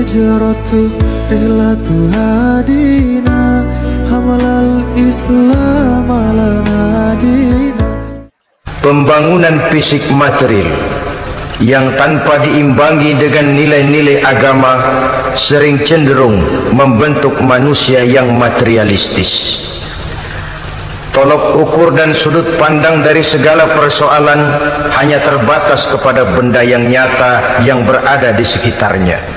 Hijratu rihlatu hadina hamalal Islam ala nadina. Pembangunan fisik material yang tanpa diimbangi dengan nilai-nilai agama sering cenderung membentuk manusia yang materialistis. Tolok ukur dan sudut pandang dari segala persoalan hanya terbatas kepada benda yang nyata yang berada di sekitarnya.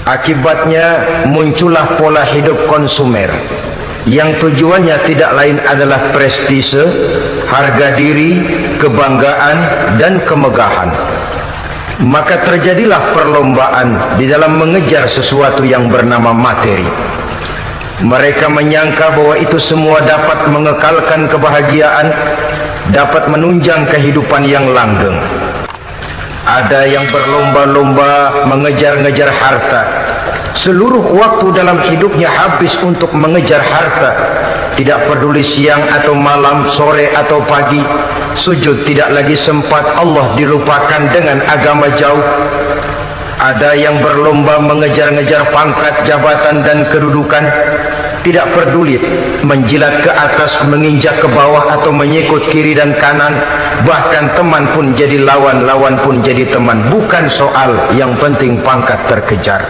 Akibatnya muncullah pola hidup konsumer yang tujuannya tidak lain adalah prestise, harga diri, kebanggaan, dan kemegahan. Maka terjadilah perlombaan di dalam mengejar sesuatu yang bernama materi. Mereka menyangka bahwa itu semua dapat mengekalkan kebahagiaan, dapat menunjang kehidupan yang langgeng. Ada yang berlomba-lomba mengejar-ngejar harta. Seluruh waktu dalam hidupnya habis untuk mengejar harta. Tidak peduli siang atau malam, sore atau pagi. Sujud tidak lagi sempat, Allah dilupakan dengan agama jauh. Ada yang berlomba mengejar-ngejar pangkat, jabatan dan kedudukan. Tidak peduli menjilat ke atas, menginjak ke bawah atau menyikut kiri dan kanan. Bahkan teman pun jadi lawan, lawan pun jadi teman. Bukan soal, yang penting pangkat terkejar.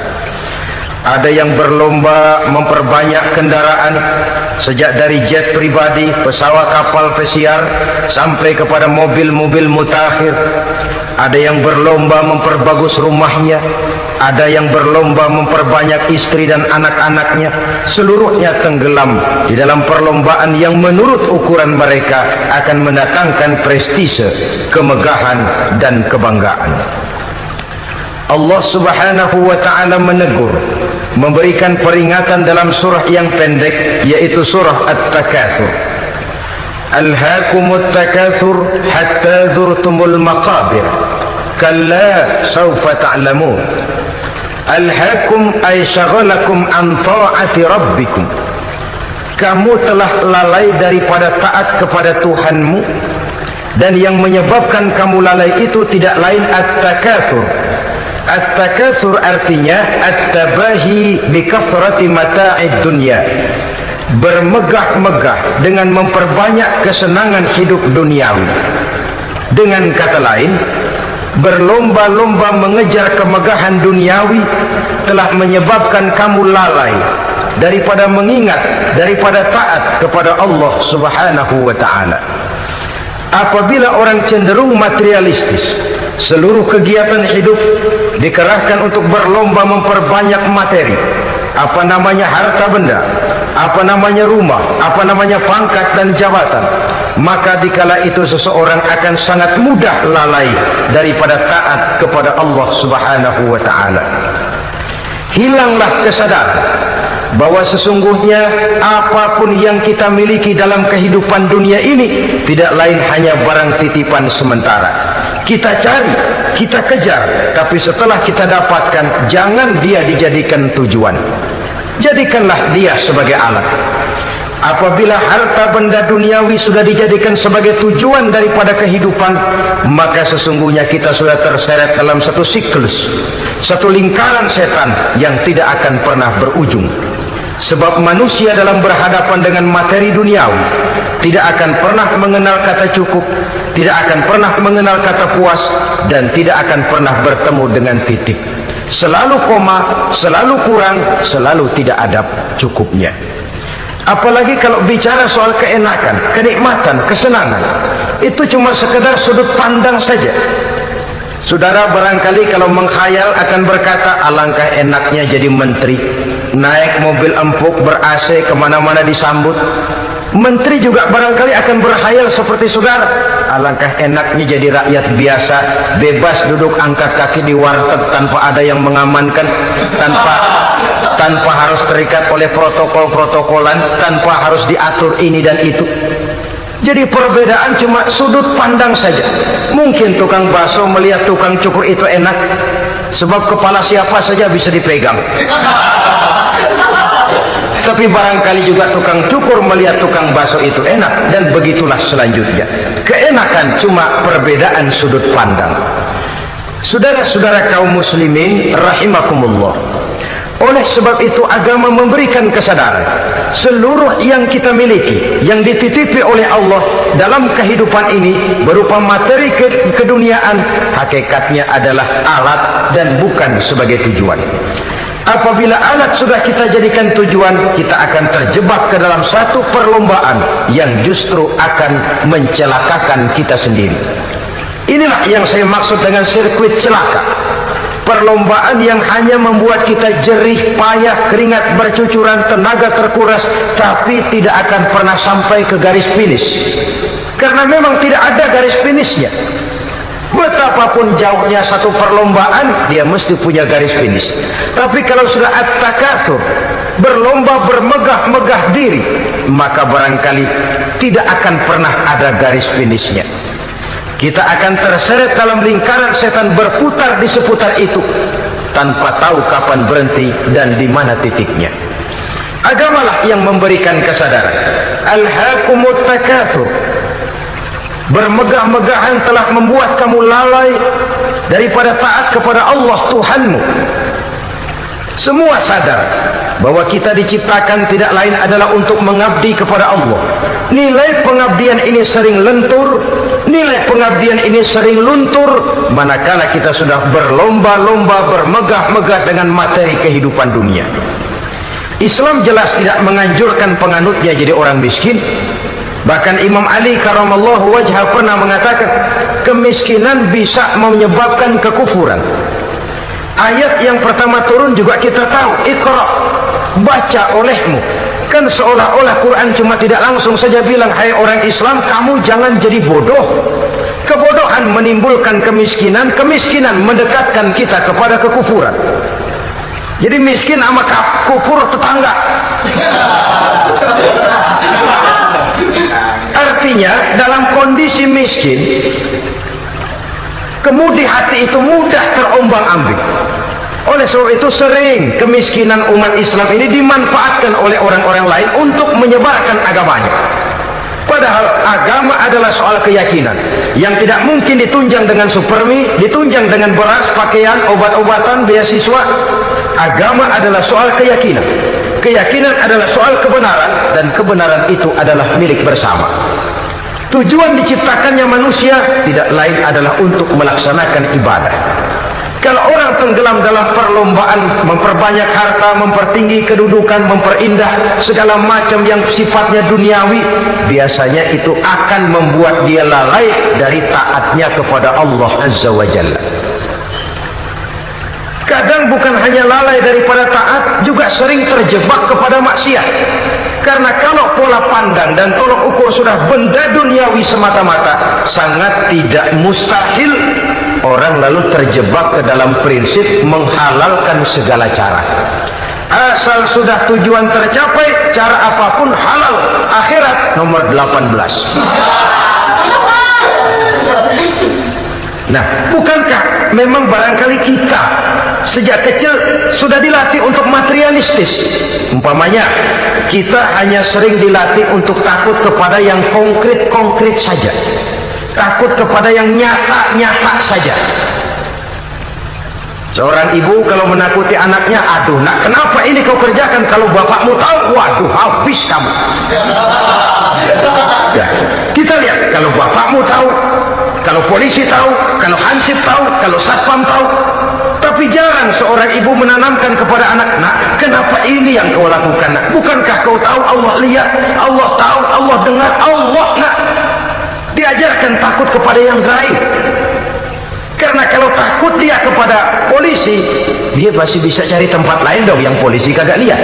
Ada yang berlomba memperbanyak kendaraan, sejak dari jet pribadi, pesawat kapal pesiar, sampai kepada mobil-mobil mutakhir. Ada yang berlomba memperbagus rumahnya, ada yang berlomba memperbanyak istri dan anak-anaknya. Seluruhnya tenggelam di dalam perlombaan yang menurut ukuran mereka akan mendatangkan prestise, kemegahan dan kebanggaan. Allah Subhanahu wa ta'ala menegur, memberikan peringatan dalam surah yang pendek, yaitu surah At-Takatsur. Alhaakumut takatsur hatta zurtumul maqabir kalla sawfa ta'lamun. Alhaakum ay syagalakum an ta'ati rabbikum. Kamu telah lalai daripada taat kepada Tuhanmu, dan yang menyebabkan kamu lalai itu tidak lain at-takatsur. At-takatsur artinya at-tabahi bi kathrati mata'id dunya. Bermegah-megah dengan memperbanyak kesenangan hidup duniawi. Dengan kata lain, berlomba-lomba mengejar kemegahan duniawi telah menyebabkan kamu lalai daripada mengingat, daripada taat kepada Allah Subhanahu wa ta'ala. Apabila orang cenderung materialistis, seluruh kegiatan hidup dikerahkan untuk berlomba memperbanyak materi. Apa namanya harta benda, apa namanya rumah, apa namanya pangkat dan jabatan. Maka dikala itu seseorang akan sangat mudah lalai daripada taat kepada Allah Subhanahu wa ta'ala. Hilanglah kesadaran bahwa sesungguhnya apapun yang kita miliki dalam kehidupan dunia ini tidak lain hanya barang titipan sementara. Kita cari, kita kejar, tapi setelah kita dapatkan, jangan dia dijadikan tujuan. Jadikanlah dia sebagai alat. Apabila harta benda duniawi sudah dijadikan sebagai tujuan daripada kehidupan, maka sesungguhnya kita sudah terseret dalam satu siklus, satu lingkaran setan yang tidak akan pernah berujung. Sebab manusia dalam berhadapan dengan materi duniawi tidak akan pernah mengenal kata cukup, tidak akan pernah mengenal kata puas, dan tidak akan pernah bertemu dengan titik. Selalu koma, selalu kurang, selalu tidak ada cukupnya. Apalagi kalau bicara soal keenakan, kenikmatan, kesenangan, itu cuma sekedar sudut pandang saja. Saudara barangkali kalau menghayal akan berkata, alangkah enaknya jadi menteri, naik mobil empuk ber-AC kemana-mana disambut. Menteri juga barangkali akan berhayal seperti saudara, alangkah enaknya jadi rakyat biasa, bebas duduk angkat kaki di warteg tanpa ada yang mengamankan, tanpa harus terikat oleh protokol-protokolan, tanpa harus diatur ini dan itu. Jadi perbedaan cuma sudut pandang saja. Mungkin tukang bakso melihat tukang cukur itu enak, sebab kepala siapa saja bisa dipegang. Tapi barangkali juga tukang cukur melihat tukang bakso itu enak, dan begitulah selanjutnya. Keenakan cuma perbedaan sudut pandang. Saudara-saudara kaum muslimin rahimakumullah, oleh sebab itu agama memberikan kesadaran seluruh yang kita miliki, yang dititipi oleh Allah dalam kehidupan ini berupa materi keduniaan, hakikatnya adalah alat dan bukan sebagai tujuan. Apabila alat sudah kita jadikan tujuan, kita akan terjebak ke dalam satu perlombaan yang justru akan mencelakakan kita sendiri. Inilah yang saya maksud dengan sirkuit celaka. Perlombaan yang hanya membuat kita jerih payah, keringat bercucuran, tenaga terkuras, tapi tidak akan pernah sampai ke garis finish. Karena memang tidak ada garis finishnya. Betapapun jauhnya satu perlombaan, dia mesti punya garis finish. Tapi kalau sudah at-takatsur, berlomba bermegah-megah diri, maka barangkali tidak akan pernah ada garis finishnya. Kita akan terseret dalam lingkaran setan, berputar di seputar itu tanpa tahu kapan berhenti dan di mana titiknya. Agamalah yang memberikan kesadaran. Alhaakumut takatsur. Bermegah-megahan telah membuat kamu lalai daripada taat kepada Allah Tuhanmu. Semua sadar bahwa kita diciptakan tidak lain adalah untuk mengabdi kepada Allah. Nilai pengabdian ini sering lentur, nilai pengabdian ini sering luntur manakala kita sudah berlomba-lomba, bermegah-megah dengan materi kehidupan dunia. Islam jelas tidak menganjurkan penganutnya jadi orang miskin. Bahkan Imam Ali karamallahu wajhah pernah mengatakan, kemiskinan bisa menyebabkan kekufuran. Ayat yang pertama turun juga kita tahu, Iqra, baca olehmu. Kan seolah-olah Quran cuma tidak langsung saja bilang, hai orang Islam, kamu jangan jadi bodoh. Kebodohan menimbulkan kemiskinan, kemiskinan mendekatkan kita kepada kekufuran. Jadi miskin sama kufur tetangga. Artinya dalam kondisi miskin, kemudi hati itu mudah terombang-ambing. Oleh sebab itu sering kemiskinan umat Islam ini dimanfaatkan oleh orang-orang lain untuk menyebarkan agamanya. Padahal agama adalah soal keyakinan yang tidak mungkin ditunjang dengan supermi, ditunjang dengan beras, pakaian, obat-obatan, beasiswa. Agama adalah soal keyakinan. Keyakinan adalah soal kebenaran, dan kebenaran itu adalah milik bersama. Tujuan diciptakannya manusia tidak lain adalah untuk melaksanakan ibadah. Kalau orang tenggelam dalam perlombaan memperbanyak harta, mempertinggi kedudukan, memperindah segala macam yang sifatnya duniawi, biasanya itu akan membuat dia lalai dari taatnya kepada Allah Azza wa Jalla. Kadang bukan hanya lalai daripada taat, juga sering terjebak kepada maksiat. Karena kalau pola pandang dan tolok ukur sudah benda duniawi semata-mata, sangat tidak mustahil orang lalu terjebak ke dalam prinsip menghalalkan segala cara. Asal sudah tujuan tercapai, cara apapun halal. Akhirat nomor 18. Nah, bukankah memang barangkali kita sejak kecil sudah dilatih untuk materialistis? Umpamanya kita hanya sering dilatih untuk takut kepada yang konkret-konkret saja, takut kepada yang nyata-nyata saja. Seorang ibu kalau menakuti anaknya, aduh nak, kenapa ini kau kerjakan? Kalau bapakmu tahu, waduh, habis kamu. Ya, kita lihat, kalau bapakmu tahu, kalau polisi tahu, kalau hansip tahu, kalau satpam tahu. Tapi jarang seorang ibu menanamkan kepada anak, nak, kenapa ini yang kau lakukan? Nak? Bukankah kau tahu Allah lihat, Allah tahu, Allah dengar, Allah, nak. Diajarkan takut kepada yang gaib. Karena kalau takut dia kepada polisi, dia pasti bisa cari tempat lain dong yang polisi kagak lihat.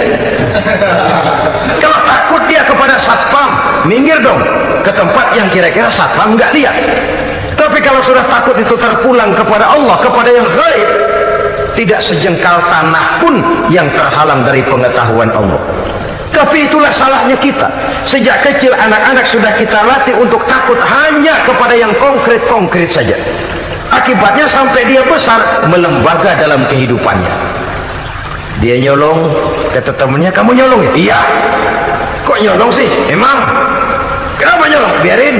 Kalau takut dia kepada satpam, minggir dong ke tempat yang kira-kira satpam nggak lihat. Tapi kalau sudah takut itu terpulang kepada Allah, kepada yang gaib, tidak sejengkal tanah pun yang terhalang dari pengetahuan Allah. Tapi itulah salahnya kita. Sejak kecil anak-anak sudah kita latih untuk takut hanya kepada yang konkret-konkret saja. Akibatnya sampai dia besar melembaga dalam kehidupannya. Dia nyolong, kata temannya, kamu nyolong ya? Iya. Kok nyolong sih? Emang? Kenapa nyolong? Biarin.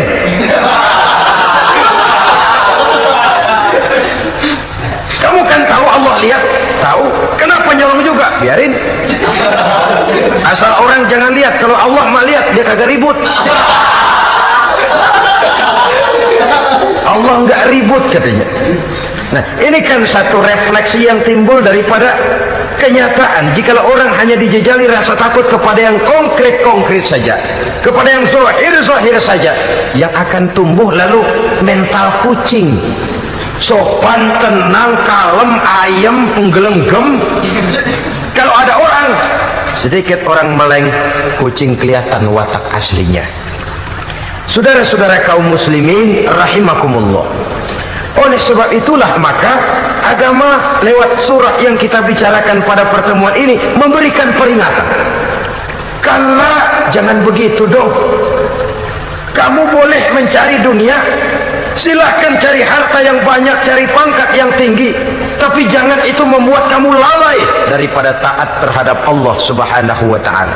Kamu kan tahu Allah lihat, tahu. Kenapa nyolong juga? Biarin. Asal orang jangan lihat. Kalau Allah mah lihat, dia kagak ribut. Allah nggak ribut katanya. Nah, ini kan satu refleksi yang timbul daripada kenyataan. Jikalau orang hanya dijejali rasa takut kepada yang konkret-konkret saja, kepada yang zahir-zahir saja, yang akan tumbuh lalu mental kucing. Sopan, tenang, kalem, ayem, nggelenggem. Kalau ada orang, sedikit orang meleng, kucing kelihatan watak aslinya. Saudara-saudara kaum muslimin rahimakumullah. Oleh sebab itulah maka agama lewat surah yang kita bicarakan pada pertemuan ini memberikan peringatan. Karena jangan begitu dong. Kamu boleh mencari dunia, silahkan cari harta yang banyak, cari pangkat yang tinggi, tapi jangan itu membuat kamu lalai daripada taat terhadap Allah Subhanahu wa ta'ala.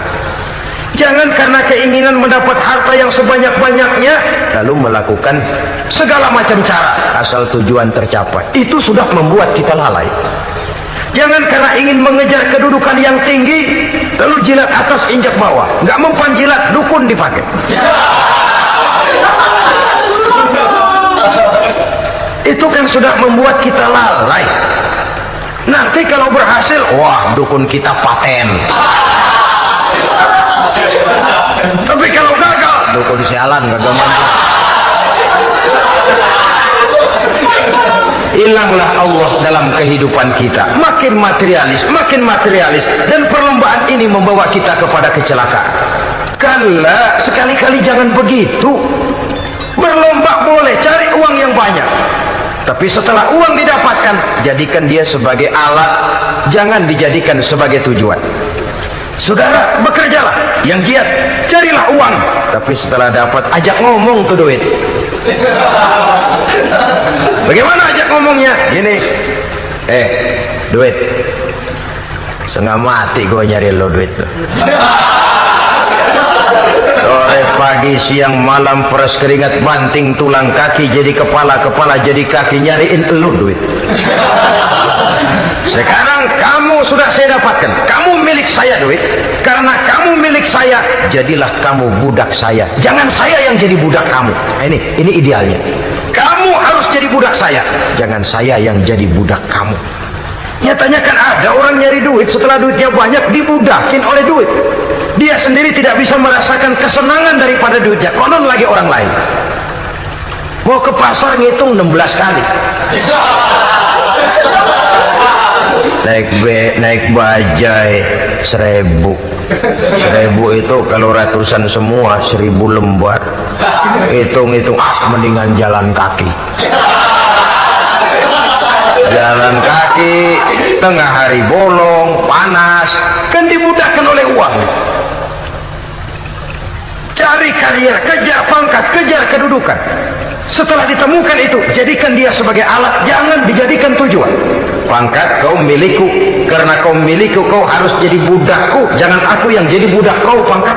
Jangan karena keinginan mendapat harta yang sebanyak-banyaknya lalu melakukan segala macam cara asal tujuan tercapai. Itu sudah membuat kita lalai. Jangan karena ingin mengejar kedudukan yang tinggi lalu jilat atas injak bawah. Nggak mempan jilat, dukun dipakai. Itu kan sudah membuat kita lalai. Nanti kalau berhasil, wah dukun kita paten. Tapi kalau gagal, dukun sialan gagal mantap. Hilanglah Allah dalam kehidupan kita. Makin materialis, dan perlombaan ini membawa kita kepada kecelakaan. Kala sekali-kali jangan begitu. Berlomba boleh, cari uang yang banyak, tapi setelah uang didapatkan, jadikan dia sebagai alat, jangan dijadikan sebagai tujuan. Saudara, bekerjalah yang giat, carilah uang, tapi setelah dapat ajak ngomong tuh duit. Bagaimana ajak ngomongnya? Gini, duit, setengah mati gue nyari lo duit. Sore, pagi, siang, malam, peres keringat, banting tulang kaki jadi kepala, kepala jadi kaki, nyariin elu duit. Sekarang kamu sudah saya dapatkan, kamu milik saya duit. Karena kamu milik saya, jadilah kamu budak saya. Jangan saya yang jadi budak kamu. Nah, ini idealnya. Kamu harus jadi budak saya, jangan saya yang jadi budak kamu. Nyatanya kan ada orang nyari duit, setelah duitnya banyak dibudakin oleh duit. Dia sendiri tidak bisa merasakan kesenangan daripada duitnya, konon lagi orang lain. Mau ke pasar ngitung 16 kali. Naik bajai 1000. 1000 itu kalau ratusan semua 1000 lembar. Hitung-hitung, mendingan jalan kaki. Jalan kaki, tengah hari bolong, panas, kan dimudahkan oleh uang. Cari karier, kejar pangkat, kejar kedudukan. Setelah ditemukan itu, jadikan dia sebagai alat, jangan dijadikan tujuan. Pangkat kau milikku, karena kau milikku kau harus jadi budakku, jangan aku yang jadi budak kau pangkat.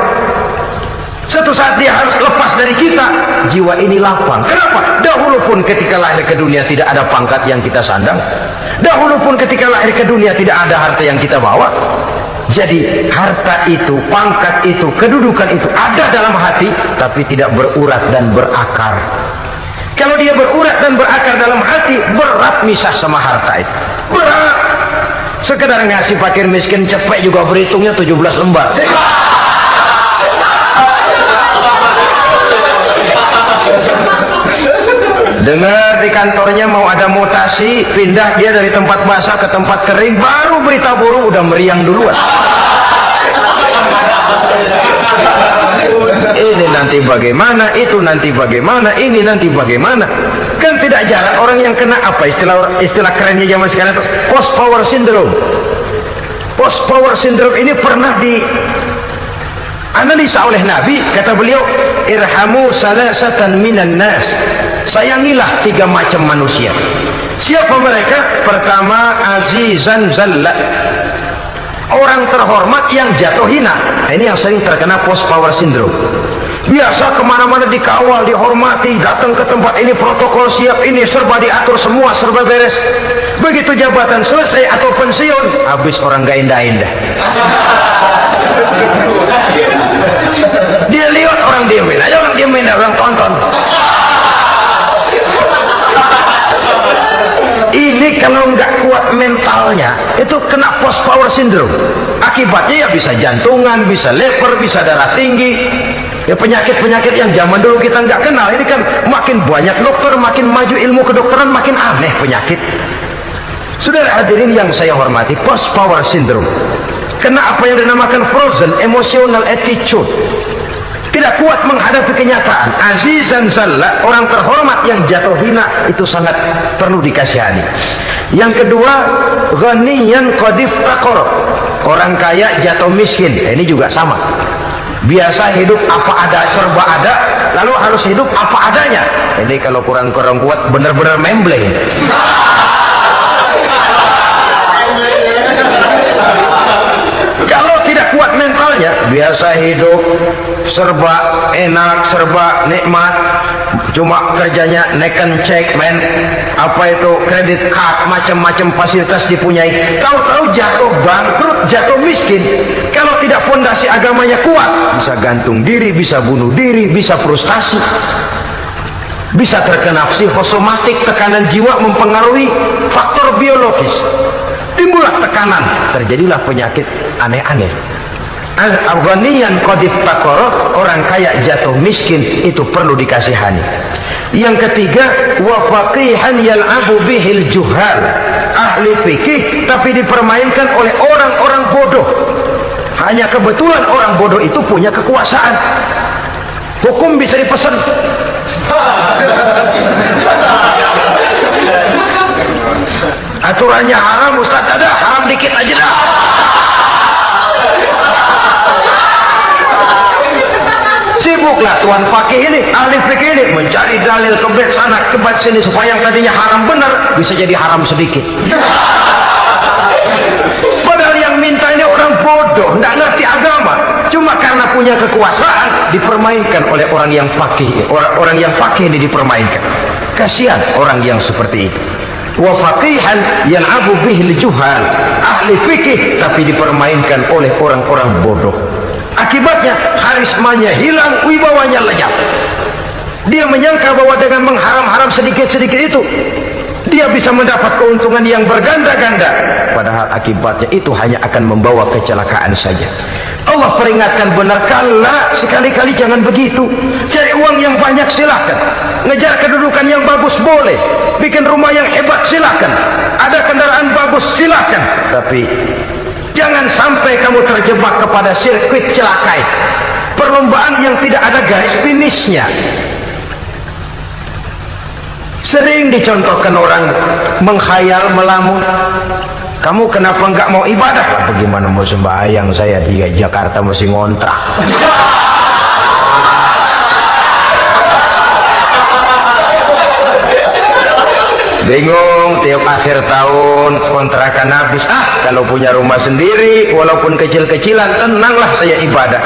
Suatu saat dia harus lepas dari kita, jiwa ini lapang. Kenapa? Dahulu pun ketika lahir ke dunia tidak ada pangkat yang kita sandang. Dahulu pun ketika lahir ke dunia tidak ada harta yang kita bawa. Jadi harta itu, pangkat itu, kedudukan itu ada dalam hati, tapi tidak berurat dan berakar. Kalau dia berurat dan berakar dalam hati, berat misah sama harta itu. Berat. Sekedar ngasih fakir miskin cepet juga berhitungnya 17 lembar. Dengar di kantornya mau ada mutasi, pindah dia dari tempat basah ke tempat kering, baru berita buruk udah meriang duluan. Ini nanti bagaimana, itu nanti bagaimana, ini nanti bagaimana. Kan tidak jarang orang yang kena apa istilah kerennya zaman sekarang itu post power syndrome. Post power syndrome ini pernah dianalisa oleh Nabi. Kata beliau, irhamu salasatan minan nas, sayangilah 3 macam manusia. Siapa mereka? Pertama, azizan zalla, orang terhormat yang jatuh hina. Ini yang sering terkena post power syndrome. Biasa kemana-mana dikawal, dihormati, datang ke tempat ini protokol siap, ini serba diatur semua, serba beres. Begitu jabatan selesai atau pensiun, habis orang gak indah-indah. Dia lihat orang diemin aja, orang diemin, orang tonton. Ini kalau nggak kuat mentalnya, itu kena post power syndrome. Akibatnya ya bisa jantungan, bisa lever, bisa darah tinggi. Ya penyakit-penyakit yang zaman dulu kita nggak kenal. Ini kan makin banyak dokter, makin maju ilmu kedokteran, makin aneh penyakit. Saudara hadirin yang saya hormati, post power syndrome kena apa yang dinamakan frozen emotional attitude. Tidak kuat menghadapi kenyataan. Azizan zalla, orang terhormat yang jatuh hina, itu sangat perlu dikasihani. Yang kedua, ghaniyan qadif taqor, orang kaya jatuh miskin. Ini juga sama. Biasa hidup apa ada, serba ada, lalu harus hidup apa adanya. Ini kalau kurang-kurang kuat, benar-benar membleng. Kalau tidak kuat mentalnya, biasa hidup serba enak, serba nikmat, cuma kerjanya neken cek, men, apa itu kredit card, macam-macam fasilitas dipunyai, tahu-tahu jatuh bangkrut, jatuh miskin. Kalau tidak fondasi agamanya kuat, bisa gantung diri, bisa bunuh diri, bisa frustasi, bisa terkena psikosomatik, tekanan jiwa mempengaruhi faktor biologis, timbullah tekanan, terjadilah penyakit aneh-aneh. Al-ghaniyan qadif taqara, orang kaya jatuh miskin, itu perlu dikasihani. Yang ketiga, wa faqihan yal'abu bihil juhal, ahli fikih tapi dipermainkan oleh orang-orang bodoh. Hanya kebetulan orang bodoh itu punya kekuasaan. Hukum bisa dipesan. Aturannya haram, Ustaz, ada haram dikit aja dah. Sibuklah tuan fakih ini, ahli fikih ini, mencari dalil kebat sana kebat sini supaya yang tadinya haram benar bisa jadi haram sedikit. Padahal yang minta ini orang bodoh, tidak ngerti agama, cuma karena punya kekuasaan dipermainkan oleh orang yang fakih. Orang yang fakih ini dipermainkan. Kasihan orang yang seperti itu. Wa faqihan yal'abu bihil juhal, ahli fikih tapi dipermainkan oleh orang-orang bodoh. Akibatnya karismanya hilang, wibawanya lenyap. Dia menyangka bahwa dengan mengharam-haram sedikit-sedikit itu dia bisa mendapat keuntungan yang berganda-ganda, padahal akibatnya itu hanya akan membawa kecelakaan saja. Allah peringatkan benar, kala, sekali-kali jangan begitu. Cari uang yang banyak silahkan, ngejar kedudukan yang bagus boleh, bikin rumah yang hebat silahkan, ada kendaraan bagus silahkan, tapi jangan sampai kamu terjebak kepada sirkuit celakai, perlombaan yang tidak ada garis finishnya. Sering dicontohkan orang menghayal, melamun, kamu kenapa enggak mau ibadah? Bagaimana mau sembahyang, saya di Jakarta masih ngontrak. Bingung, tiap akhir tahun kontrakan habis. Kalau punya rumah sendiri walaupun kecil-kecilan, tenanglah saya ibadah.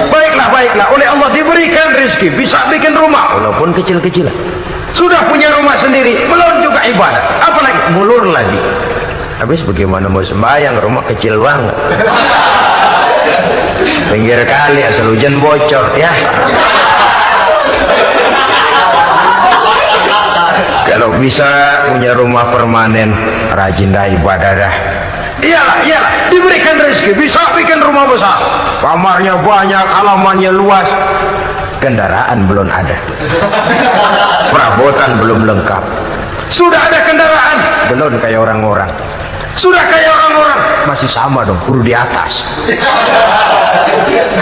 Baiklah, oleh Allah diberikan rezeki, bisa bikin rumah walaupun kecil-kecilan. Sudah punya rumah sendiri, belum juga ibadah, apalagi mulur lagi. Habis bagaimana mau sembahyang, rumah kecil banget, pinggir kali, asal hujan bocor ya. Kalau bisa punya rumah permanen, rajin dah ibadah dah. Iyalah, diberikan rezeki, bisa bikin rumah besar, kamarnya banyak, halamannya luas, kendaraan belum ada, perabotan belum lengkap. Sudah ada kendaraan, belum kayak orang-orang. Sudah kayak orang-orang, masih sama dong, kudu di atas.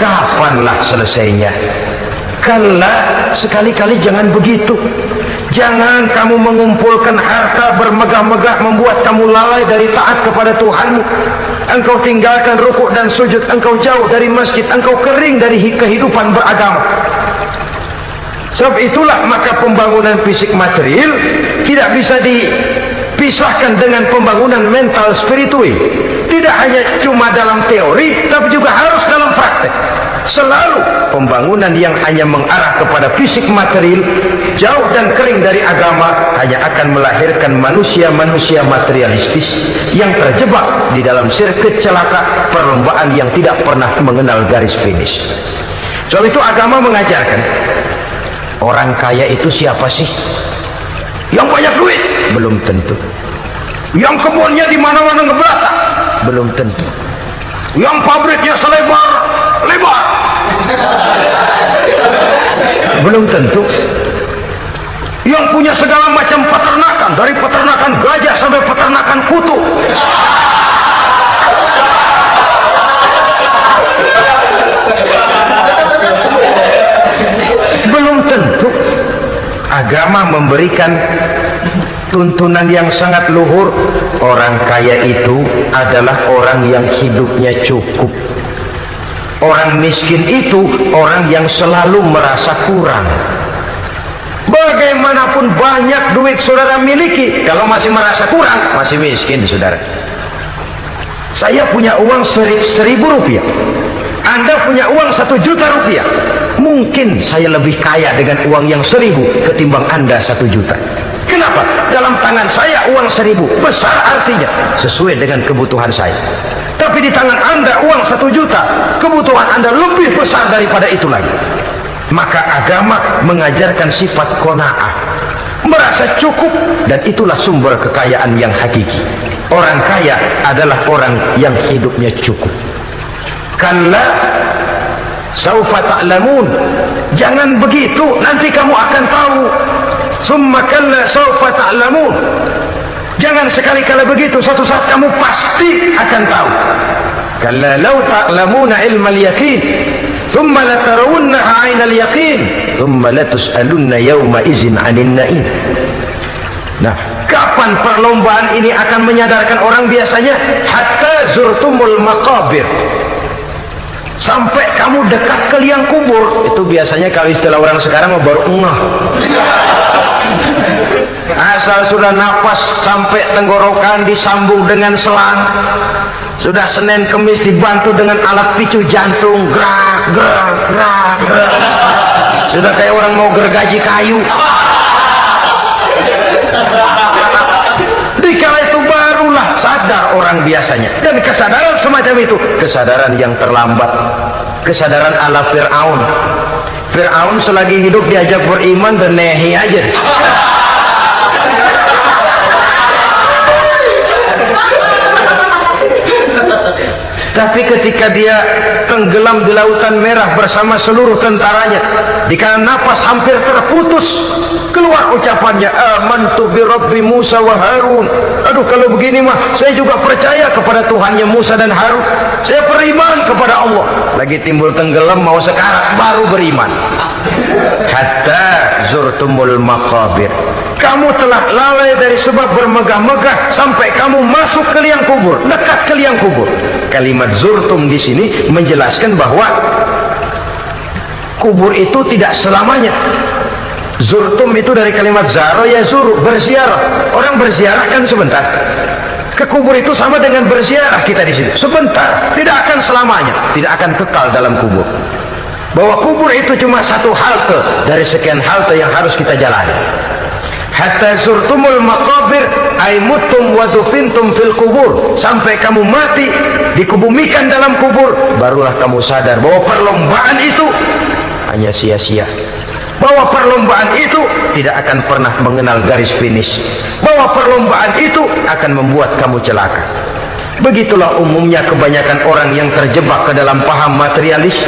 Kapanlah selesainya? Kala, sekali-kali jangan begitu. Jangan kamu mengumpulkan harta bermegah-megah membuat kamu lalai dari taat kepada Tuhanmu. Engkau tinggalkan rukuk dan sujud, engkau jauh dari masjid, engkau kering dari kehidupan beragama. Sebab itulah maka pembangunan fisik material tidak bisa dipisahkan dengan pembangunan mental spiritual. Tidak hanya cuma dalam teori, tapi juga harus dalam praktek. Selalu pembangunan yang hanya mengarah kepada fisik material, jauh dan kering dari agama, hanya akan melahirkan manusia-manusia materialistis yang terjebak di dalam sirkuit celaka perlombaan yang tidak pernah mengenal garis finish. Sebab itu agama mengajarkan, orang kaya itu siapa sih? Yang banyak duit? Belum tentu. Yang kebunnya di mana-mana ngebelakang? Belum tentu. Yang pabriknya selebar-lebar? Belum tentu. Yang punya segala macam peternakan, dari peternakan gajah sampai peternakan kutu? Belum tentu. Agama memberikan tuntunan yang sangat luhur. Orang kaya itu adalah orang yang hidupnya cukup. Orang miskin itu orang yang selalu merasa kurang. Bagaimanapun banyak duit saudara miliki, kalau masih merasa kurang, masih miskin saudara. Saya punya uang 1.000 rupiah, Anda punya uang 1 juta rupiah. Mungkin saya lebih kaya dengan uang yang 1.000 ketimbang Anda 1 juta. Kenapa? Dalam tangan saya uang 1.000 besar, artinya sesuai dengan kebutuhan saya. Tapi di tangan Anda uang 1 juta, kebutuhan Anda lebih besar daripada itu lagi. Maka agama mengajarkan sifat qanaah, merasa cukup, dan itulah sumber kekayaan yang hakiki. Orang kaya adalah orang yang hidupnya cukup. Kalla saufa ta'lamun, jangan begitu, nanti kamu akan tahu. Summa kalla saufa ta'lamun, jangan sekali-kali begitu, suatu saat kamu pasti akan tahu. Kalla law ta'lamuna ilmal yaqin thumma latarawunnaha 'ainal yaqin thumma latus'alunna yawma idzin 'anil na'im. Nah, kapan perlombaan ini akan menyadarkan orang? Biasanya hatta zurtumul maqabir, sampai kamu dekat ke liang kubur. Itu biasanya kalau istilah orang sekarang baru ngeh. Asal sudah nafas sampai tenggorokan disambung dengan selang, sudah Senin Kemis dibantu dengan alat picu jantung, gerak gerak gerak gerak, sudah kayak orang mau gergaji kayu. Dikala itu barulah sadar orang biasanya. Dan kesadaran semacam itu kesadaran yang terlambat, kesadaran ala Fir'aun. Fir'aun selagi hidup diajak beriman dan nehi aja. Tapi ketika dia tenggelam di lautan merah bersama seluruh tentaranya, dikala nafas hampir terputus, keluar ucapannya, amantu bi Rabbi Musa wa Harun. Aduh, kalau begini mah saya juga percaya kepada Tuhannya Musa dan Harun. Saya beriman kepada Allah. Lagi timbul tenggelam mau sekarat baru beriman. Hatta zurtumul maqabir, kamu telah lalai dari sebab bermegah-megah sampai kamu masuk ke liang kubur, dekat ke liang kubur. Kalimat zurtum di sini menjelaskan bahwa kubur itu tidak selamanya. Zurtum itu dari kalimat zaro ya zuru, berziarah. Orang berziarah kan sebentar. Ke kubur itu sama dengan berziarah kita di sini. Sebentar, tidak akan selamanya, tidak akan kekal dalam kubur. Bahwa kubur itu cuma satu halte dari sekian halte yang harus kita jalani. Hatta zurtumul maqabir ay mutum wa dufintum fil kubur, sampai kamu mati dikubumikan dalam kubur, barulah kamu sadar bahwa perlombaan itu hanya sia-sia, bahwa perlombaan itu tidak akan pernah mengenal garis finish, bahwa perlombaan itu akan membuat kamu celaka. Begitulah umumnya kebanyakan orang yang terjebak ke dalam paham materialis,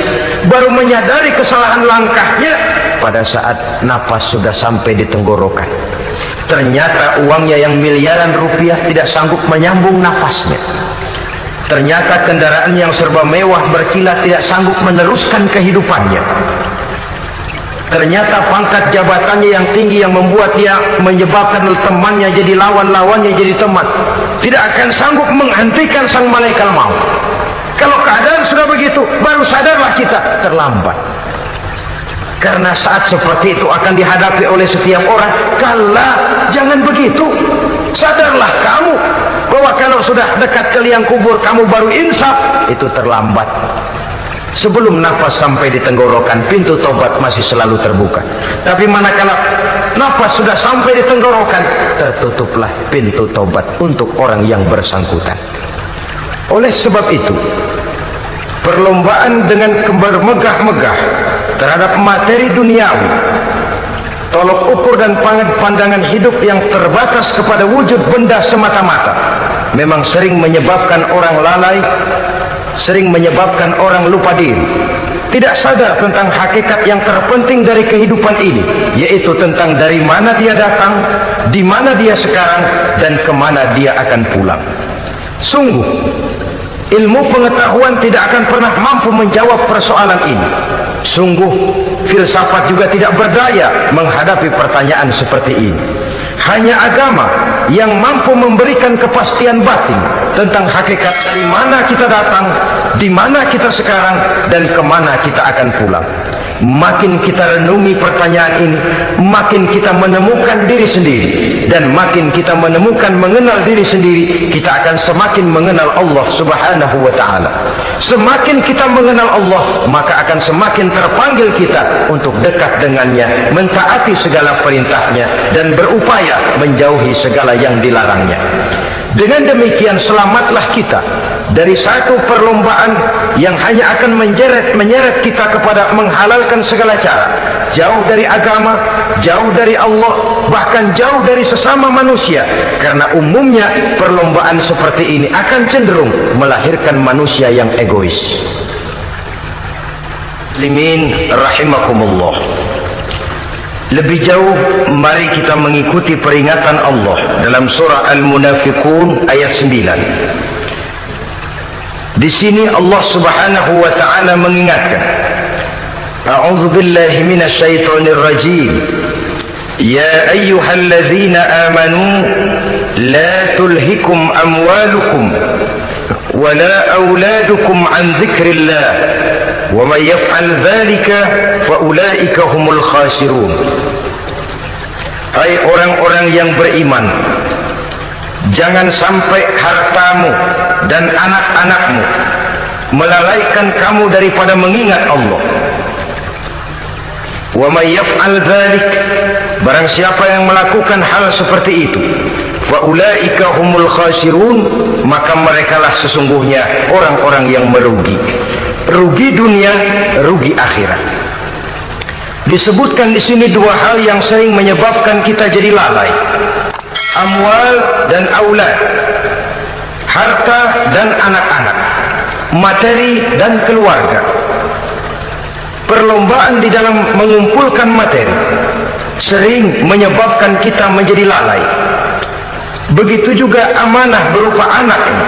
baru menyadari kesalahan langkahnya pada saat napas sudah sampai di tenggorokan. Ternyata uangnya yang miliaran rupiah tidak sanggup menyambung nafasnya. Ternyata kendaraan yang serba mewah berkilat tidak sanggup meneruskan kehidupannya. Ternyata pangkat jabatannya yang tinggi yang membuat dia menyebabkan temannya jadi lawan, lawannya jadi teman, tidak akan sanggup menghentikan sang malaikat maut. Kalau keadaan sudah begitu, baru sadarlah kita terlambat. Karena saat seperti itu akan dihadapi oleh setiap orang. Kala, jangan begitu. Sadarlah kamu bahwa kalau sudah dekat ke liang kubur kamu baru insaf, itu terlambat. Sebelum nafas sampai di tenggorokan, pintu tobat masih selalu terbuka. Tapi manakala nafas sudah sampai di tenggorokan, tertutuplah pintu tobat untuk orang yang bersangkutan. Oleh sebab itu, perlombaan dengan bermegah-megah terhadap materi duniawi, tolok ukur dan pandangan hidup yang terbatas kepada wujud benda semata-mata, memang sering menyebabkan orang lalai, sering menyebabkan orang lupa diri, tidak sadar tentang hakikat yang terpenting dari kehidupan ini, yaitu tentang dari mana dia datang, di mana dia sekarang, dan kemana dia akan pulang. Sungguh, ilmu pengetahuan tidak akan pernah mampu menjawab persoalan ini. Sungguh, filsafat juga tidak berdaya menghadapi pertanyaan seperti ini. Hanya agama yang mampu memberikan kepastian batin tentang hakikat dari mana kita datang, di mana kita sekarang, dan kemana kita akan pulang. Makin kita renungi pertanyaan ini, makin kita menemukan diri sendiri, dan makin kita menemukan mengenal diri sendiri, kita akan semakin mengenal Allah Subhanahu wa ta'ala. Semakin kita mengenal Allah, maka akan semakin terpanggil kita untuk dekat dengannya, mentaati segala perintahnya, dan berupaya menjauhi segala yang dilarangnya. Dengan demikian selamatlah kita dari satu perlombaan yang hanya akan menyeret kita kepada menghalalkan segala cara, jauh dari agama, jauh dari Allah, bahkan jauh dari sesama manusia. Karena umumnya perlombaan seperti ini akan cenderung melahirkan manusia yang egois. Muslimin rahimakumullah. Lebih jauh, mari kita mengikuti peringatan Allah dalam surah Al-Munafiqun ayat 9. Di sini Allah Subhanahu wa ta'ala mengingatkan, A'udzu billahi minasy syaithanir rajim. Ya ayyuhalladzina amanu la tulhikum amwalukum wala auladukum an dzikrillah wa may yaf'al dzalika fa ulaika humul khasirun. Hai orang-orang yang beriman, jangan sampai hartamu dan anak-anakmu melalaikan kamu daripada mengingat Allah. Wa may yaf'al dzalik, barang siapa yang melakukan hal seperti itu, fa ulaika humul khasirun, maka merekalah sesungguhnya orang-orang yang merugi. Rugi dunia, rugi akhirat. Disebutkan di sini dua hal yang sering menyebabkan kita jadi lalai. Amwal dan aulad, harta dan anak-anak, materi dan keluarga. Perlombaan di dalam mengumpulkan materi sering menyebabkan kita menjadi lalai. Begitu juga amanah berupa anak ini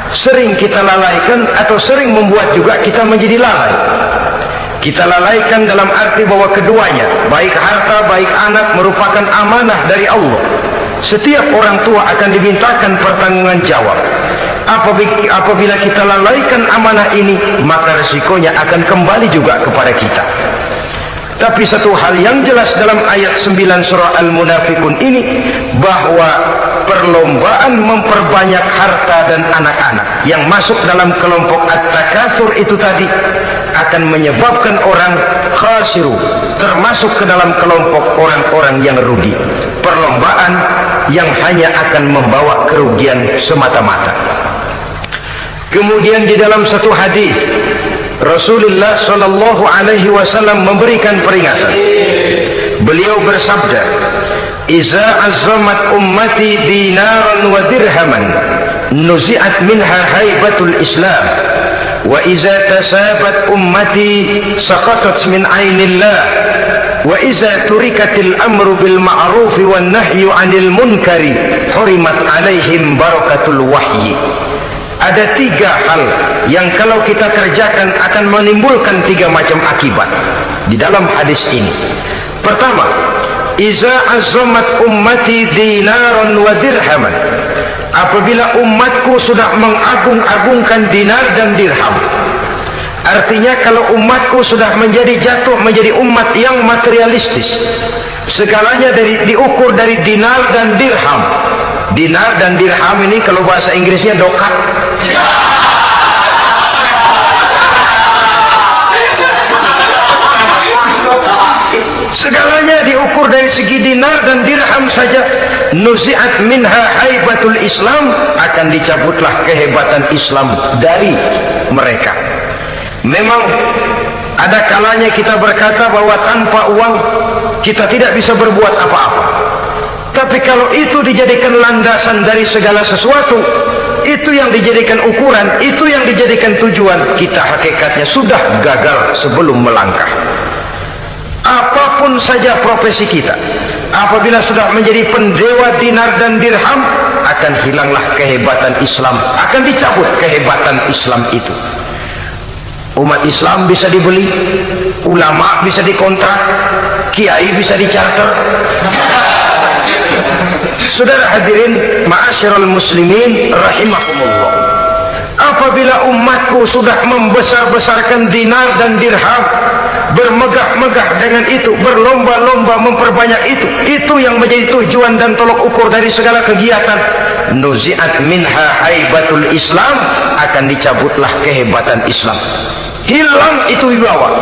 sering kita lalaikan atau sering membuat juga kita menjadi lalai. Kita lalaikan dalam arti bahwa keduanya, baik harta baik anak, merupakan amanah dari Allah. Setiap orang tua akan dimintakan pertanggungan jawab. Apabila kita lalaikan amanah ini, maka resikonya akan kembali juga kepada kita. Tapi satu hal yang jelas dalam ayat 9 surah Al-Munafiqun ini, bahwa perlombaan memperbanyak harta dan anak-anak yang masuk dalam kelompok at-takatsur itu tadi akan menyebabkan orang khasiru, termasuk ke dalam kelompok orang-orang yang rugi. Perlombaan yang hanya akan membawa kerugian semata-mata. Kemudian di dalam satu hadis Rasulullah sallallahu alaihi wasallam memberikan peringatan. Beliau bersabda, "Iza azamat ummati dinaran wa dirhaman, nuzi'at minha haibatul Islam. Wa iza tasabat ummati saqatat min ainillah. Wa iza turikatil amru bil ma'rufi wan nahyu 'anil munkari, hurimat 'alaihim barakatul wahyi." Ada tiga hal yang kalau kita kerjakan akan menimbulkan tiga macam akibat di dalam hadis ini. Pertama, iza azamat ummati dinaran wa dirhaman, apabila umatku sudah mengagung-agungkan dinar dan dirham. Artinya kalau umatku sudah jatuh menjadi umat yang materialistis, segalanya diukur dari dinar dan dirham. Dinar dan dirham ini kalau bahasa Inggrisnya dokat. Segalanya diukur dari segi dinar dan dirham saja. Nuzi'at minha haibatul Islam, akan dicabutlah kehebatan Islam dari mereka. Memang ada kalanya kita berkata bahwa tanpa uang kita tidak bisa berbuat apa-apa. Tapi kalau itu dijadikan landasan dari segala sesuatu, itu yang dijadikan ukuran, itu yang dijadikan tujuan, kita hakikatnya sudah gagal sebelum melangkah. Apapun saja profesi kita, apabila sudah menjadi pendewa dinar dan dirham, akan hilanglah kehebatan Islam, akan dicabut kehebatan Islam itu. Umat Islam bisa dibeli, ulama bisa dikontrak, kiai bisa dicarter. Saudara hadirin ma'asyiral muslimin rahimakumullah, apabila umatku sudah membesar-besarkan dinar dan dirham, bermegah-megah dengan itu, berlomba-lomba memperbanyak itu yang menjadi tujuan dan tolok ukur dari segala kegiatan, nuzi'at minha haibatul Islam, akan dicabutlah kehebatan Islam. Hilang itu wibawa.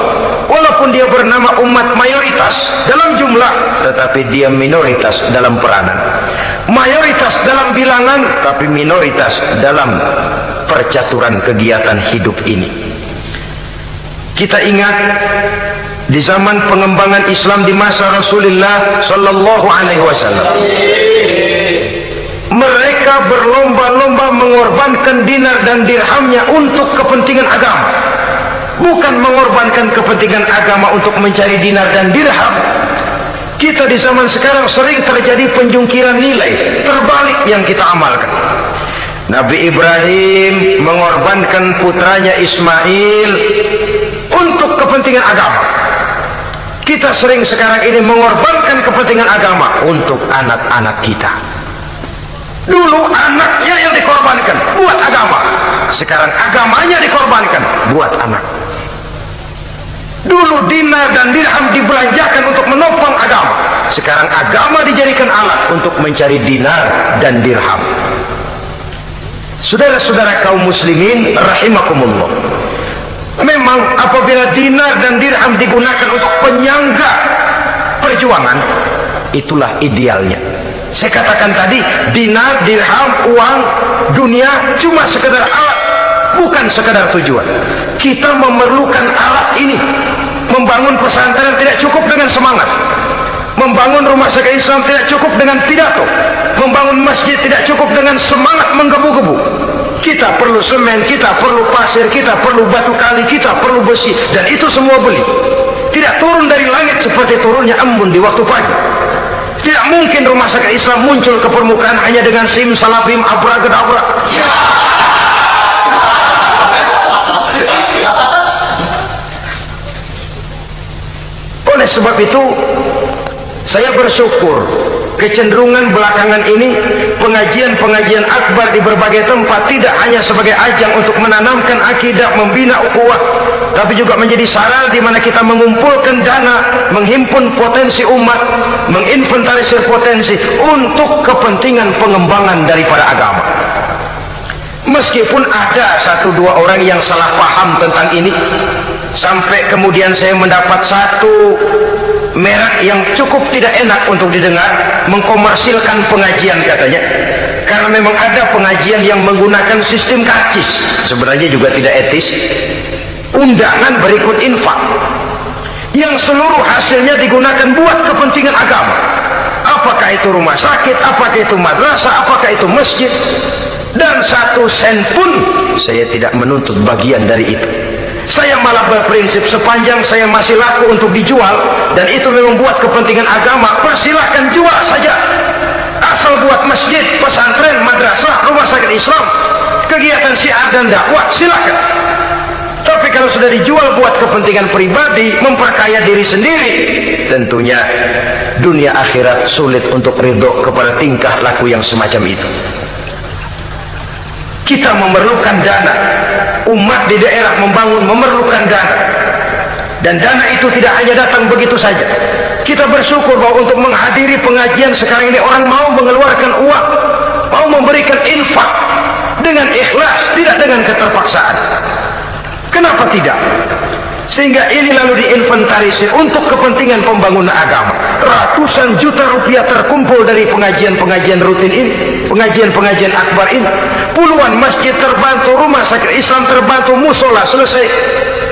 Walaupun dia bernama umat mayoritas dalam jumlah, tetapi dia minoritas dalam peranan. Mayoritas dalam bilangan, tapi minoritas dalam percaturan kegiatan hidup ini. Kita ingat di zaman pengembangan Islam di masa Rasulullah sallallahu alaihi wasallam, mereka berlomba-lomba mengorbankan dinar dan dirhamnya untuk kepentingan agama, bukan mengorbankan kepentingan agama untuk mencari dinar dan dirham. Kita di zaman sekarang sering terjadi penjungkiran nilai terbalik yang kita amalkan. Nabi Ibrahim mengorbankan putranya Ismail untuk kepentingan agama. Kita sering sekarang ini mengorbankan kepentingan agama untuk anak-anak kita. Dulu anaknya yang dikorbankan buat agama, sekarang agamanya dikorbankan buat anak. Dulu dinar dan dirham dibelanjakan untuk menopang agama, sekarang agama dijadikan alat untuk mencari dinar dan dirham. Saudara-saudara kaum muslimin rahimakumullah, memang apabila dinar dan dirham digunakan untuk penyangga perjuangan, itulah idealnya. Saya katakan tadi, dinar, dirham, uang, dunia cuma sekedar alat, bukan sekedar tujuan. Kita memerlukan alat ini. Membangun pesantren tidak cukup dengan semangat, membangun rumah sakit Islam tidak cukup dengan pidato, membangun masjid tidak cukup dengan semangat menggebu-gebu. Kita perlu semen, kita perlu pasir, kita perlu batu kali, kita perlu besi, dan itu semua beli. Tidak turun dari langit seperti turunnya embun di waktu pagi. Tidak mungkin rumah sakit Islam muncul ke permukaan hanya dengan simsalabim abracadabra. Oleh sebab itu, saya bersyukur kecenderungan belakangan ini pengajian-pengajian akbar di berbagai tempat tidak hanya sebagai ajang untuk menanamkan akidah, membina ukhuwah, tapi juga menjadi sarana di mana kita mengumpulkan dana, menghimpun potensi umat, menginventarisir potensi untuk kepentingan pengembangan daripada agama. Meskipun ada satu dua orang yang salah paham tentang ini, sampai kemudian saya mendapat satu merek yang cukup tidak enak untuk didengar, mengkomersilkan pengajian katanya, karena memang ada pengajian yang menggunakan sistem karcis, sebenarnya juga tidak etis. Undangan berikut infak yang seluruh hasilnya digunakan buat kepentingan agama, apakah itu rumah sakit, apakah itu madrasah, apakah itu masjid, dan satu sen pun saya tidak menuntut bagian dari itu. Saya malah berprinsip sepanjang saya masih laku untuk dijual dan itu memang buat kepentingan agama, persilahkan jual saja, asal buat masjid, pesantren, madrasah, rumah sakit Islam, kegiatan syiar dan dakwah, silakan. Tapi kalau sudah dijual buat kepentingan pribadi, memperkaya diri sendiri, tentunya dunia akhirat sulit untuk ridho kepada tingkah laku yang semacam itu. Kita memerlukan dana, umat di daerah membangun memerlukan dana, dan dana itu tidak hanya datang begitu saja. Kita bersyukur bahwa untuk menghadiri pengajian sekarang ini orang mau mengeluarkan uang, mau memberikan infak dengan ikhlas, tidak dengan keterpaksaan. Kenapa tidak? Sehingga ini lalu diinventarisir untuk kepentingan pembangunan agama. Ratusan juta rupiah terkumpul dari pengajian-pengajian rutin ini, pengajian-pengajian akbar ini. Puluhan masjid terbantu, rumah sakit Islam terbantu, musola selesai.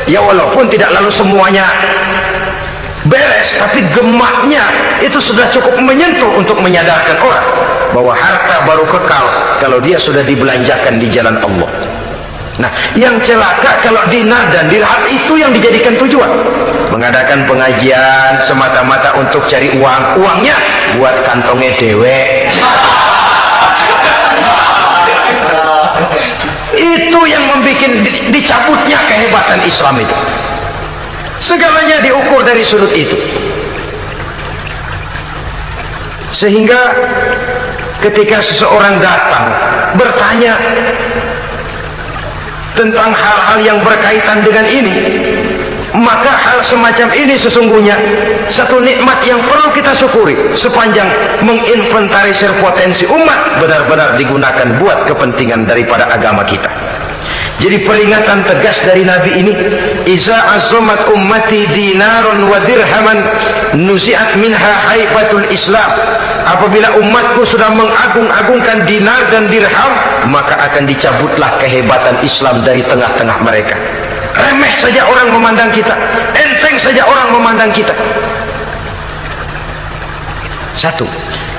Ya walaupun tidak lalu semuanya beres, tapi gemaknya itu sudah cukup menyentuh untuk menyadarkan orang bahwa harta baru kekal kalau dia sudah dibelanjakan di jalan Allah. Nah, yang celaka kalau dinar dan dirham itu yang dijadikan tujuan, mengadakan pengajian semata-mata untuk cari uang, uangnya buat kantongnya dewe. Itu yang membuat dicabutnya kehebatan Islam itu. Segalanya diukur dari sudut itu. Sehingga ketika seseorang datang bertanya tentang hal-hal yang berkaitan dengan ini, maka hal semacam ini sesungguhnya satu nikmat yang perlu kita syukuri sepanjang menginventarisir potensi umat benar-benar digunakan buat kepentingan daripada agama kita. Jadi peringatan tegas dari Nabi ini, iza azamat ummati dinarun wa dirhaman nuzi'at minha haibatul Islam. Apabila umatku sudah mengagung-agungkan dinar dan dirham, maka akan dicabutlah kehebatan Islam dari tengah-tengah mereka. Remeh saja orang memandang kita, enteng saja orang memandang kita. Satu.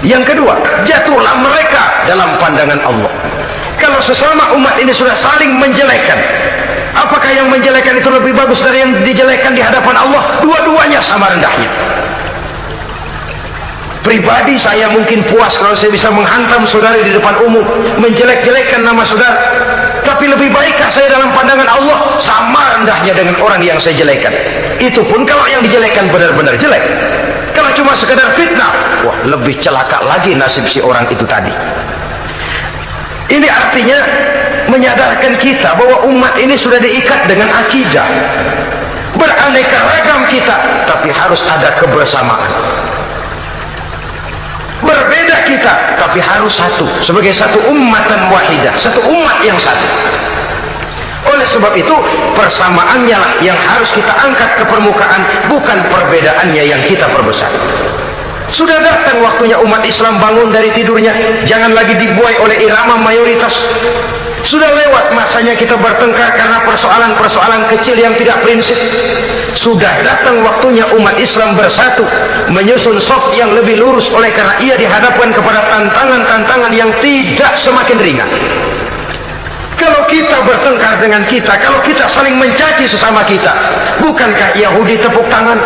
Yang kedua, jatuhlah mereka dalam pandangan Allah. Kalau sesama umat ini sudah saling menjelekan, apakah yang menjelekan itu lebih bagus dari yang dijelekan di hadapan Allah? Dua-duanya sama rendahnya. Pribadi saya mungkin puas kalau saya bisa menghantam saudara di depan umum, menjelek-jelekkan nama saudara. Tapi lebih baikkah saya dalam pandangan Allah? Sama rendahnya dengan orang yang saya jelekan. Itu pun kalau yang dijelekan benar-benar jelek. Kalau cuma sekedar fitnah, wah lebih celaka lagi nasib si orang itu tadi. Ini artinya menyadarkan kita bahwa umat ini sudah diikat dengan akidah. Beraneka ragam kita, tapi harus ada kebersamaan. Berbeda kita, tapi harus satu. Sebagai satu ummatan wahidah, satu umat yang satu. Oleh sebab itu, persamaannya lah yang harus kita angkat ke permukaan, bukan perbedaannya yang kita perbesar. Sudah datang waktunya umat Islam bangun dari tidurnya, jangan lagi dibuai oleh irama mayoritas. Sudah lewat masanya kita bertengkar karena persoalan-persoalan kecil yang tidak prinsip. Sudah datang waktunya umat Islam bersatu, menyusun saf yang lebih lurus, oleh karena ia dihadapkan kepada tantangan-tantangan yang tidak semakin ringan. Kalau kita bertengkar dengan kita, kalau kita saling mencaci sesama kita, bukankah Yahudi tepuk tangan?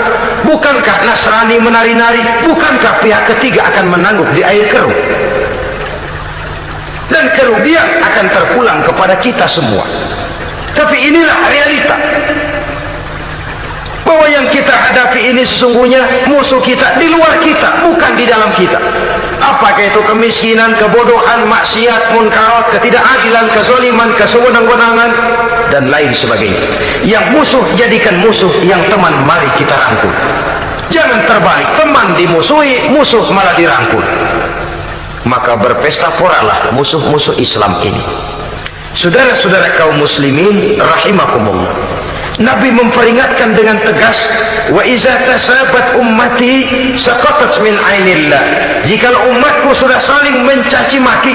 Bukankah Nasrani menari-nari? Bukankah pihak ketiga akan menangguk di air keruh? Dan kerugian akan terpulang kepada kita semua. Tapi inilah realita, bahwa yang kita hadapi ini sesungguhnya musuh kita di luar kita, bukan di dalam kita. Apakah itu kemiskinan, kebodohan, maksiat, munkarat, ketidakadilan, kezaliman, kesewenang-wenangan, dan lain sebagainya. Yang musuh jadikan musuh, yang teman mari kita rangkul. Jangan terbalik, teman dimusuhi, musuh malah dirangkul. Maka berpesta poralah musuh-musuh Islam ini. Saudara-saudara kaum muslimin rahimakumullah, Nabi memperingatkan dengan tegas, wa iza tasabat ummati saqatat min ainillah. Jika umatku sudah saling mencaci maki,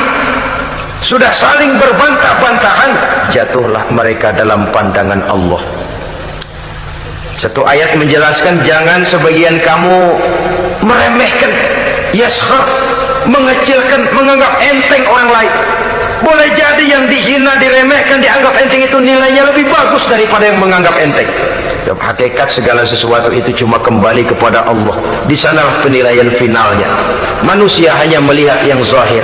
sudah saling berbantah-bantahan, jatuhlah mereka dalam pandangan Allah. Satu ayat menjelaskan, jangan sebagian kamu meremehkan, yaskhar, mengecilkan, menganggap enteng orang lain. Boleh jadi yang dihina, diremehkan, dianggap enteng itu nilainya lebih bagus daripada yang menganggap enteng. Hakikat segala sesuatu itu cuma kembali kepada Allah. Di sanalah penilaian finalnya. Manusia hanya melihat yang zahir.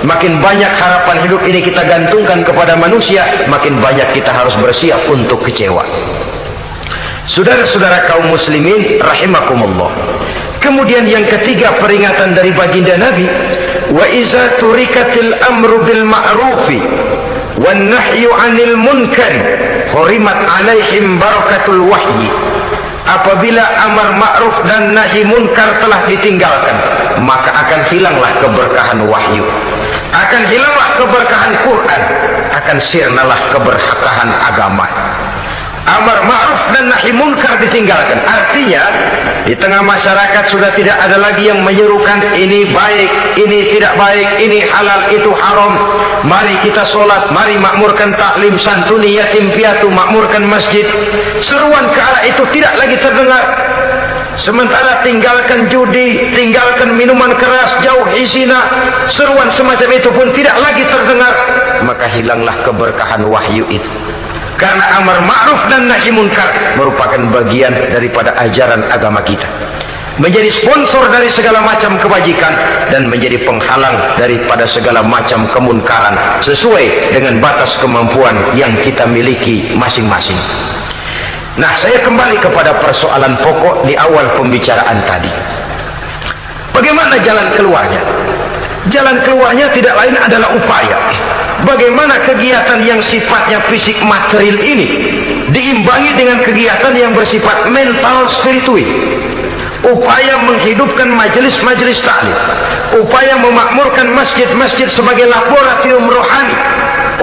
Makin banyak harapan hidup ini kita gantungkan kepada manusia, makin banyak kita harus bersiap untuk kecewa. Saudara-saudara kaum muslimin rahimakumullah. Kemudian yang ketiga peringatan dari baginda Nabi, wa iza turikatil amru bil ma'rufi wan nahyu 'anil munkari hurimat 'alaihim barakatul wahyi. Apabila amar ma'ruf dan nahi munkar telah ditinggalkan, maka akan hilanglah keberkahan wahyu, akan hilanglah keberkahan Quran, akan sirnalah keberkahan agama. amar ma'ruf dan nahi munkar ditinggalkan. Artinya di tengah masyarakat sudah tidak ada lagi yang menyerukan ini baik, ini tidak baik, ini halal, itu haram. Mari kita sholat, mari makmurkan taklim, santuni yatim piatu, makmurkan masjid. Seruan ke arah itu tidak lagi terdengar. Sementara tinggalkan judi, tinggalkan minuman keras, jauhi zina, seruan semacam itu pun tidak lagi terdengar. Maka hilanglah keberkahan wahyu itu. Karena amar ma'ruf dan nahi munkar merupakan bagian daripada ajaran agama kita, menjadi sponsor dari segala macam kebajikan dan menjadi penghalang daripada segala macam kemunkaran sesuai dengan batas kemampuan yang kita miliki masing-masing. Nah, saya kembali kepada persoalan pokok di awal pembicaraan tadi. Bagaimana jalan keluarnya? Jalan keluarnya tidak lain adalah upaya. Bagaimana kegiatan yang sifatnya fisik material ini diimbangi dengan kegiatan yang bersifat mental spiritual. Upaya menghidupkan majelis-majelis taklim, upaya memakmurkan masjid-masjid sebagai laboratorium rohani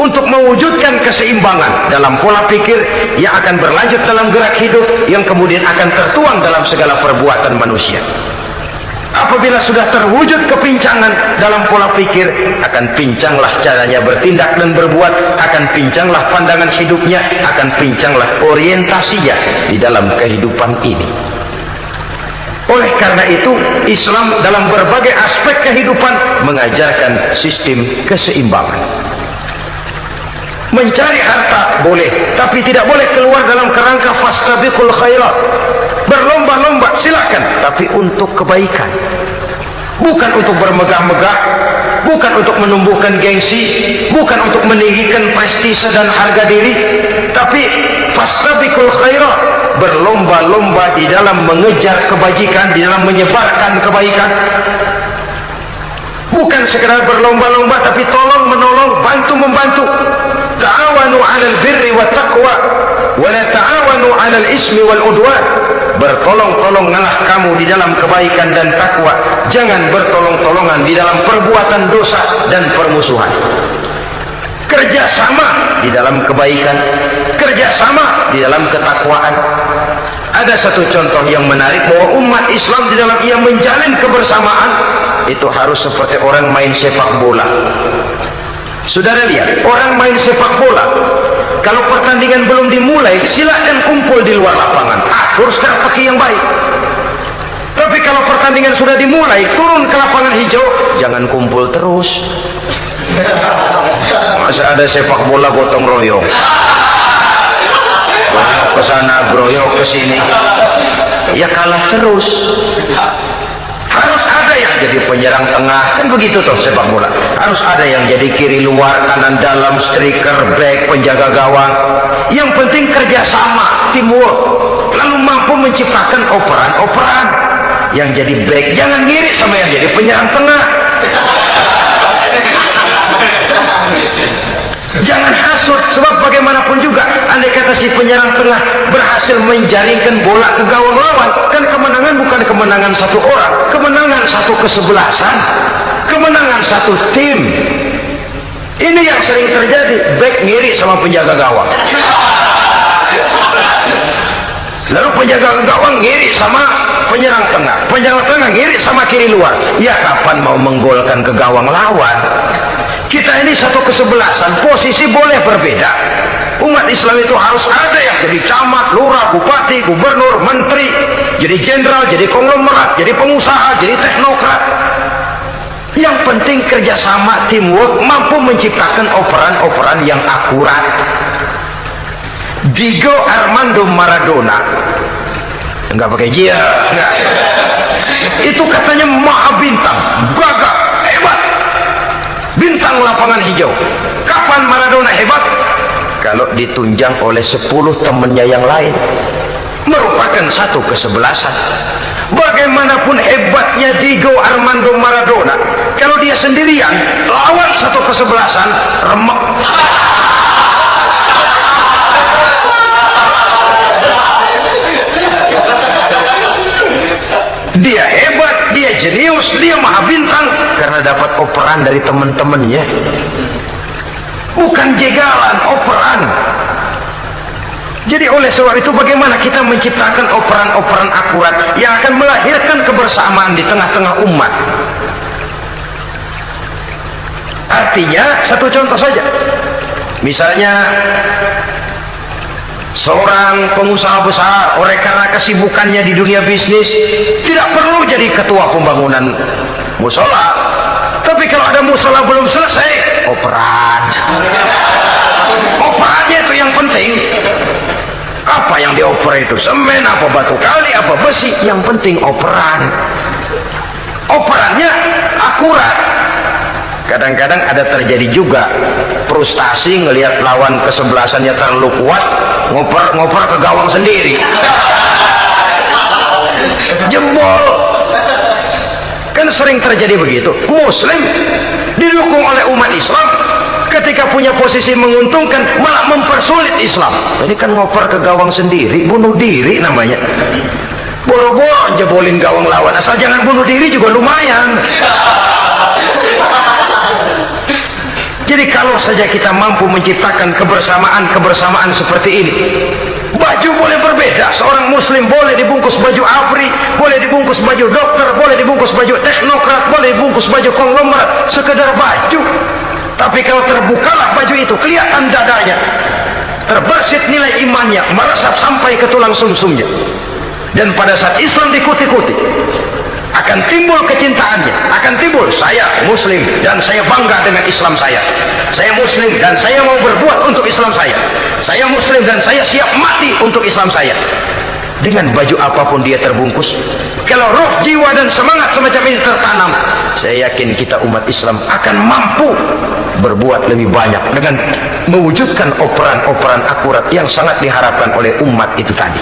untuk mewujudkan keseimbangan dalam pola pikir yang akan berlanjut dalam gerak hidup yang kemudian akan tertuang dalam segala perbuatan manusia. Apabila sudah terwujud kepincangan dalam pola pikir, akan pincanglah caranya bertindak dan berbuat, akan pincanglah pandangan hidupnya, akan pincanglah orientasinya di dalam kehidupan ini. Oleh karena itu, Islam dalam berbagai aspek kehidupan mengajarkan sistem keseimbangan. Mencari harta boleh, tapi tidak boleh keluar dalam kerangka fastabiqul khairat. Berlomba-lomba silakan, tapi untuk kebaikan, bukan untuk bermegah-megah, bukan untuk menumbuhkan gengsi, bukan untuk meninggikan prestise dan harga diri, tapi fastabiqul khairat, berlomba-lomba di dalam mengejar kebajikan, di dalam menyebarkan kebaikan. Bukan sekedar berlomba-lomba, tapi tolong menolong, bantu membantu. Ta'awanu 'alal birri wat taqwa wa la ta'awanu 'alal ismi wal udwan. Bertolong-tolonganlah kamu di dalam kebaikan dan takwa, jangan bertolong-tolongan di dalam perbuatan dosa dan permusuhan. Kerjasama di dalam kebaikan, kerjasama di dalam ketakwaan. Ada satu contoh yang menarik bahwa umat Islam di dalam ia menjalin kebersamaan itu harus seperti orang main sepak bola. Saudara lihat, orang main sepak bola, kalau pertandingan belum dimulai, silakan kumpul di luar lapangan, atur strategi yang baik. Tapi kalau pertandingan sudah dimulai, turun ke lapangan hijau, jangan kumpul terus. Masa ada sepak bola gotong royong, groyok ke sana, groyok ke sini, ya kalah terus. Harus ada yang jadi penyerang tengah, kan begitu toh sepak bola. Harus ada yang jadi kiri luar, kanan dalam, striker, back, penjaga gawang. Yang penting kerjasama, teamwork, lalu mampu menciptakan operan-operan. Yang jadi back jangan ngiri sama yang jadi penyerang tengah. Jangan hasut, sebab bagaimanapun juga andai kata si penyerang tengah berhasil menjaringkan bola ke gawang lawan, kan kemenangan bukan kemenangan satu orang, kemenangan satu kesebelasan, kemenangan satu tim. Ini yang sering terjadi, back ngiri sama penjaga gawang, lalu penjaga gawang ngiri sama penyerang tengah, penyerang tengah ngiri sama kiri luar. Ya kapan mau menggolkan ke gawang lawan? Kita ini satu kesebelasan, posisi boleh berbeda. Umat Islam itu harus ada yang jadi camat, lurah, bupati, gubernur, menteri, jadi jenderal, jadi konglomerat, jadi pengusaha, jadi teknokrat. Yang penting kerjasama, teamwork, mampu menciptakan operan-operan yang akurat. Diego Armando Maradona, enggak pakai dia, enggak. Itu katanya maha bintang, gagah, hebat, bintang lapangan hijau. Kapan Maradona hebat? Kalau ditunjang oleh 10 temannya yang lain, merupakan satu kesebelasan. Bagaimanapun hebatnya Diego Armando Maradona, kalau dia sendirian lawan satu kesebelasan, remek. Dia hebat, dia jenius, dia maha bintang karena dapat operan dari teman-temannya. Bukan jegalan, operan. Jadi oleh sebab itu bagaimana kita menciptakan operan-operan akurat yang akan melahirkan kebersamaan di tengah-tengah umat. Artinya satu contoh saja, misalnya seorang pengusaha besar oleh karena kesibukannya di dunia bisnis tidak perlu jadi ketua pembangunan musola, tapi kalau ada musola belum selesai, operannya itu yang penting. Apa yang dioper itu, semen apa batu kali apa besi, yang penting operannya akurat. Kadang-kadang ada terjadi juga frustasi ngelihat lawan kesebelasannya terlalu kuat, ngoper ke gawang sendiri, jebol. Kan sering terjadi begitu. Muslim didukung oleh umat Islam, ketika punya posisi menguntungkan malah mempersulit Islam. Ini kan ngoper ke gawang sendiri, bunuh diri namanya. Boro-boro jebolin gawang lawan, asal jangan bunuh diri juga lumayan. Jadi kalau saja kita mampu menciptakan kebersamaan seperti ini, baju boleh berbeda, seorang muslim boleh dibungkus baju ABRI, boleh dibungkus baju dokter, boleh dibungkus baju teknokrat, boleh dibungkus baju konglomerat, sekedar baju. Tapi kalau terbukalah baju itu, kelihatan dadanya, terbersit nilai imannya, meresap sampai ke tulang sumsumnya. Dan pada saat Islam dikuti-kuti, akan timbul kecintaannya, akan timbul, saya muslim dan saya bangga dengan Islam saya muslim dan saya mau berbuat untuk Islam saya muslim dan saya siap mati untuk Islam saya. Dengan baju apapun dia terbungkus, kalau roh, jiwa dan semangat semacam ini tertanam, saya yakin kita umat Islam akan mampu berbuat lebih banyak dengan mewujudkan operan-operan akurat yang sangat diharapkan oleh umat itu tadi.